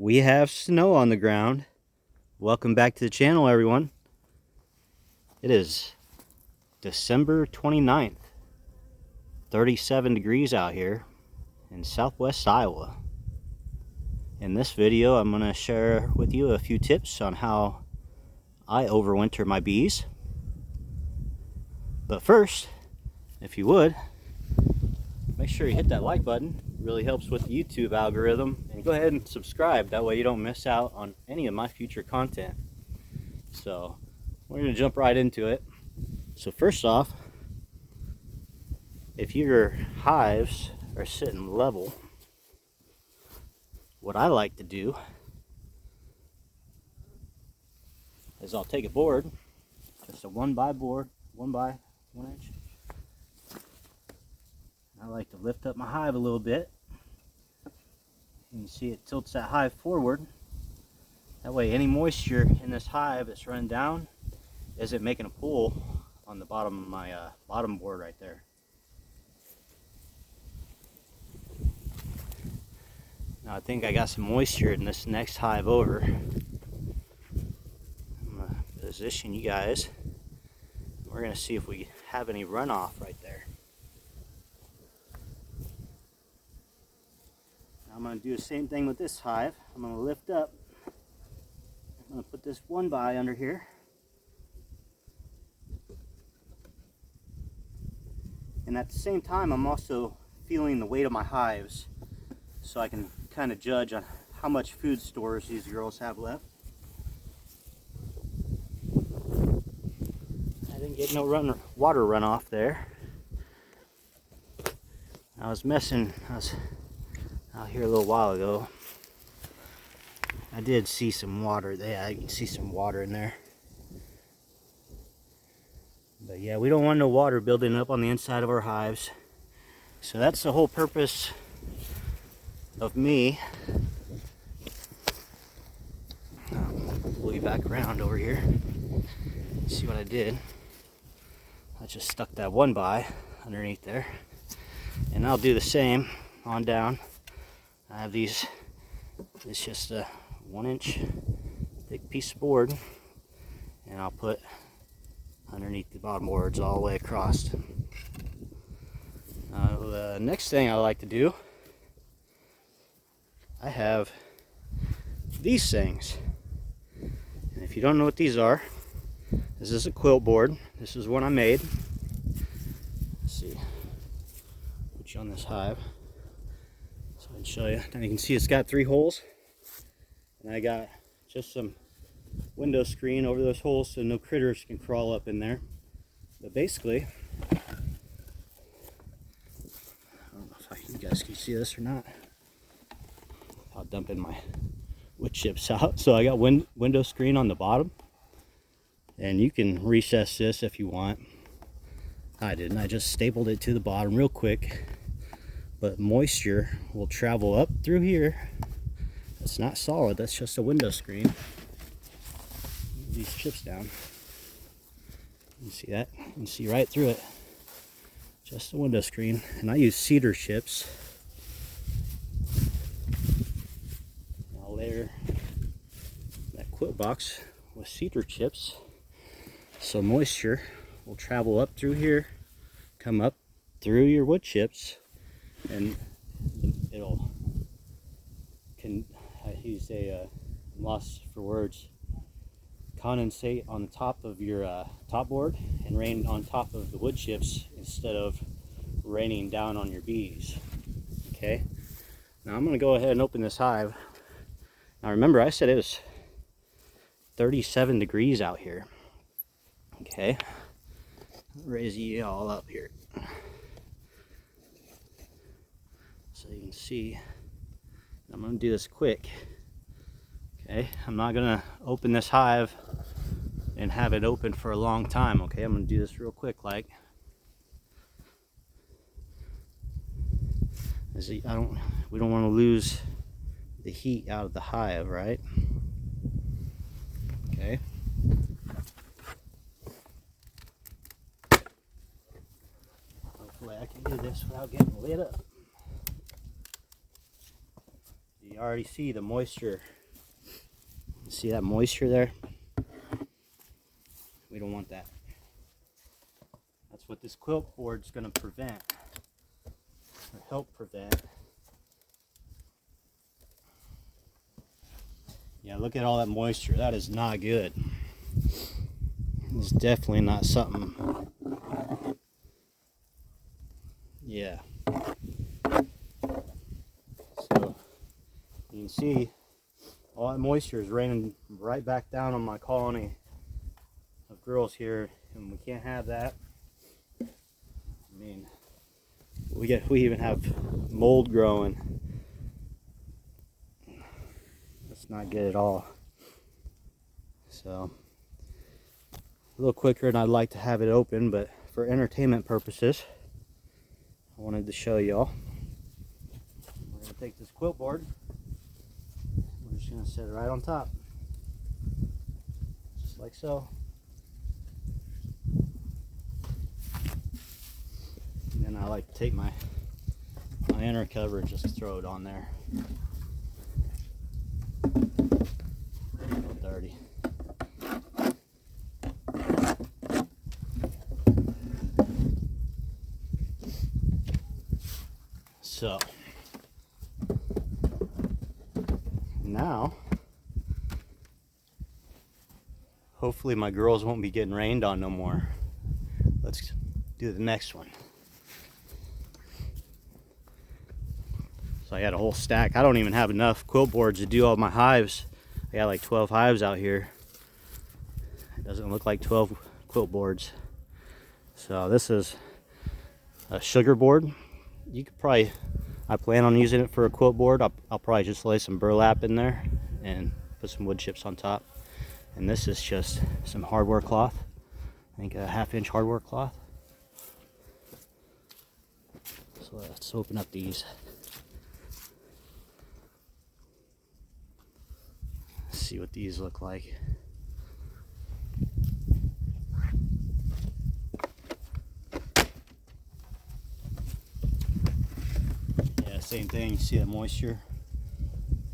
We have snow on the ground. Welcome back to the channel, everyone. It is December 29th, 37 degrees out here in southwest Iowa. In this video, I'm going to share with you a few tips on how I overwinter my bees. But first, if you would, make sure you hit that like button. It really helps with the YouTube algorithm. And go ahead and subscribe. That way you don't miss out on any of my future content. So we're going to jump right into it. So first off, if your hives are sitting level, what I like to do is I'll take a board, just a 1x board, 1x 1 inch. I like to lift up my hive a little bit. You can see it tilts that hive forward. That way any moisture in this hive that's running down isn't making a pool on the bottom of my bottom board right there. Now I think I got some moisture in this next hive over. I'm going to position you guys. We're going to see if we have any runoff right there. I'm going to do the same thing with this hive. I'm going to lift up. I'm going to put this 1x under here. And at the same time, I'm also feeling the weight of my hives so I can kind of judge on how much food stores these girls have left. I didn't get no water runoff there. I was out here a little while ago. I did see some water there. I can see some water in there. But yeah, we don't want no water building up on the inside of our hives. So that's the whole purpose of me. Pull you back around over here. See what I did. I just stuck that 1x underneath there. And I'll do the same on down. I have these, it's just a 1 inch thick piece of board, and I'll put underneath the bottom boards all the way across. The next thing I like to do, I have these things. And if you don't know what these are, this is a quilt board. This is one I made. Let's see, put you on this hive. And show you. Now you can see it's got 3 holes, and I got just some window screen over those holes so no critters can crawl up in there. But basically, I don't know if you guys can see this or not. I'll dump in my wood chips out. So I got window screen on the bottom, and you can recess this if you want. I didn't. I just stapled it to the bottom real quick. But moisture will travel up through here. That's not solid, that's just a window screen. Move these chips down. You see that? You can see right through it. Just a window screen. And I use cedar chips. I'll layer that quilt box with cedar chips so moisture will travel up through here, come up through your wood chips, and it'll I'm lost for words, condensate on the top of your top board and rain on top of the wood chips instead of raining down on your bees. Okay, now I'm going to go ahead and open this hive. Now remember, I said it was 37 degrees out here. Okay, raise you all up here so you can see. I'm going to do this quick. Okay, I'm not going to open this hive and have it open for a long time. Okay, I'm going to do this real quick, like. We don't want to lose the heat out of the hive, right? Okay. Hopefully I can do this without getting lit up. You already see the moisture. See that moisture there? We don't want that. That's what this quilt board is going to prevent, or help prevent. Yeah, look at all that moisture. That is not good. It's definitely not something. Yeah. So you can see all that moisture is raining right back down on my colony of girls here, and we can't have that. I mean, we even have mold growing. That's not good at all. So a little quicker than I'd like to have it open, but for entertainment purposes, I wanted to show y'all. We're going to take this quilt board, we're just going to set it right on top, just like so. And then I like to take my inner cover and just throw it on there. A little dirty. So now, hopefully my girls won't be getting rained on no more. Let's do the next one. So I got a whole stack. I don't even have enough quilt boards to do all my hives. I got like 12 hives out here. It doesn't look like 12 quilt boards. So this is a sugar board. You could probably, I plan on using it for a quilt board. I'll probably just lay some burlap in there and put some wood chips on top. And this is just some hardware cloth. I think a 1/2 inch hardware cloth. So let's open up these. See what these look like. Yeah, same thing. You see that moisture?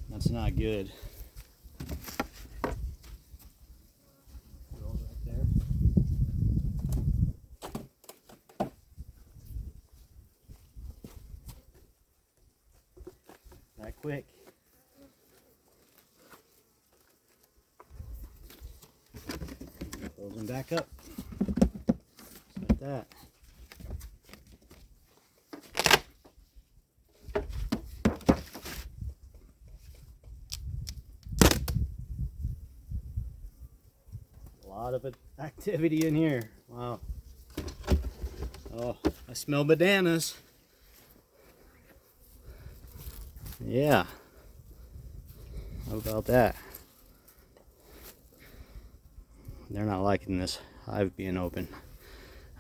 That's not good. Rolls right there. That quick. Close them back up. Just like that. A lot of activity in here. Wow. Oh, I smell bananas. Yeah. How about that? They're not liking this hive being open.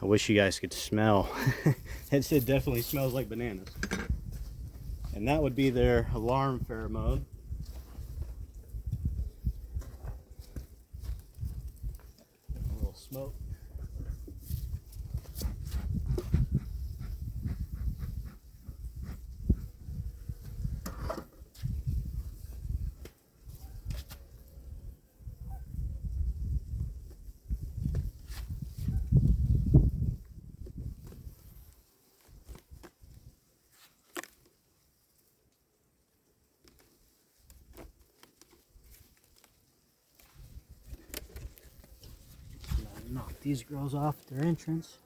I wish you guys could smell. It definitely smells like bananas. And that would be their alarm pheromone. A little smoke. Knock these girls off at their entrance.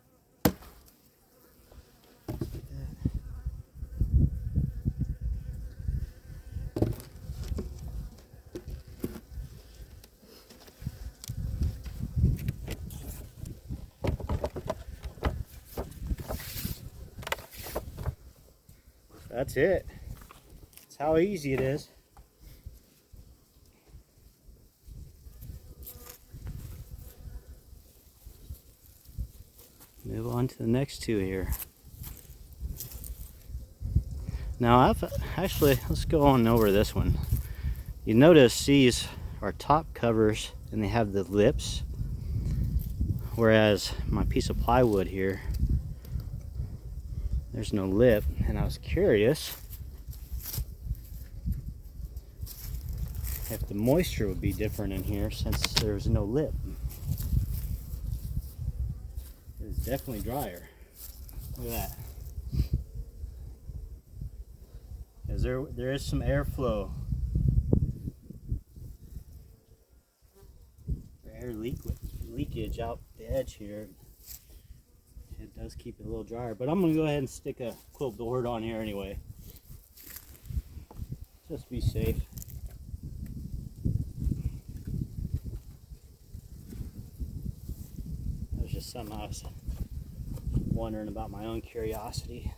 That's it. That's how easy it is. Move on to the next two here. Now let's go on over this one. You notice these are top covers and they have the lips, whereas my piece of plywood here, there's no lip. And I was curious if the moisture would be different in here since there's no lip. It's definitely drier. Look at that. Because there is some airflow. Air leakage out the edge here. It does keep it a little drier, but I'm going to go ahead and stick a quilt board on here anyway. Just be safe. That was just something I was wondering about, my own curiosity.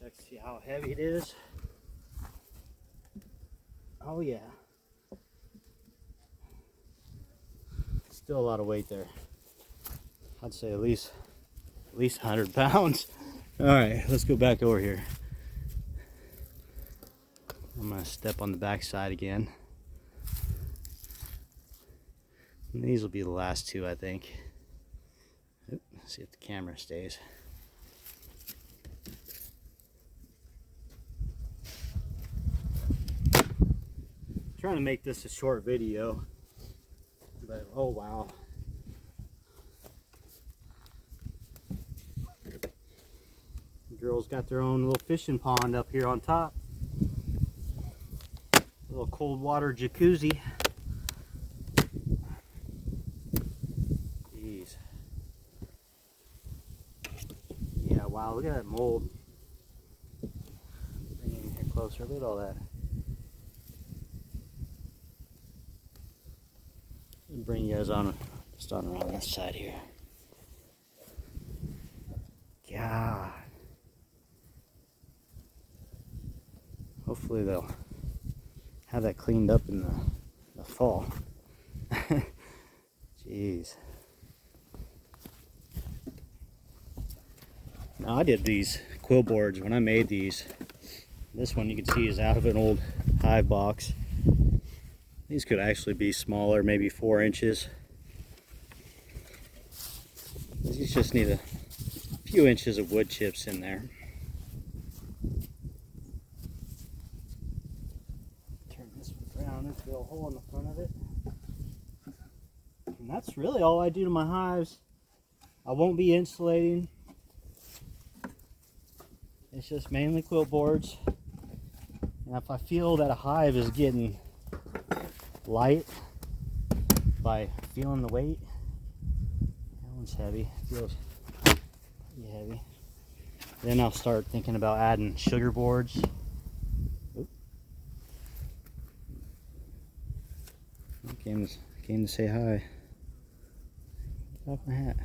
Check to see how heavy it is. Oh yeah. Still a lot of weight there. I'd say at least 100 pounds. All right, let's go back over here. I'm gonna step on the back side again. And these will be the last two, I think. Oop, see if the camera stays. Trying to make this a short video, but oh wow. The girls got their own little fishing pond up here on top. A little cold water jacuzzi. Jeez. Yeah, wow, look at that mold. Bring it in here closer, look at all that. Bring you guys on, just on around this side here. God. Hopefully they'll have that cleaned up in the fall. Jeez. Now I did these quilt boards when I made these. This one you can see is out of an old hive box. These could actually be smaller, maybe 4 inches. These just need a few inches of wood chips in there. Turn this one around and drill a hole in the front of it. And that's really all I do to my hives. I won't be insulating. It's just mainly quilt boards. And if I feel that a hive is getting light by feeling the weight, that one's heavy, feels pretty heavy, then I'll start thinking about adding sugar boards. Oop. Came to say hi. Get off my hat.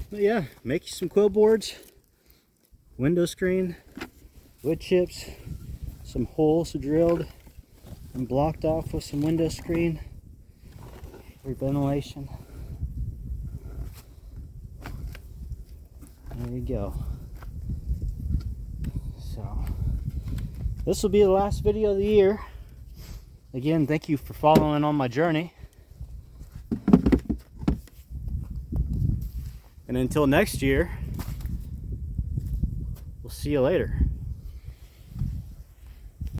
But yeah, make you some quilt boards, window screen, wood chips, some holes drilled and blocked off with some window screen for ventilation. There you go. So this will be the last video of the year. Again, thank you for following on my journey. And until next year, we'll see you later.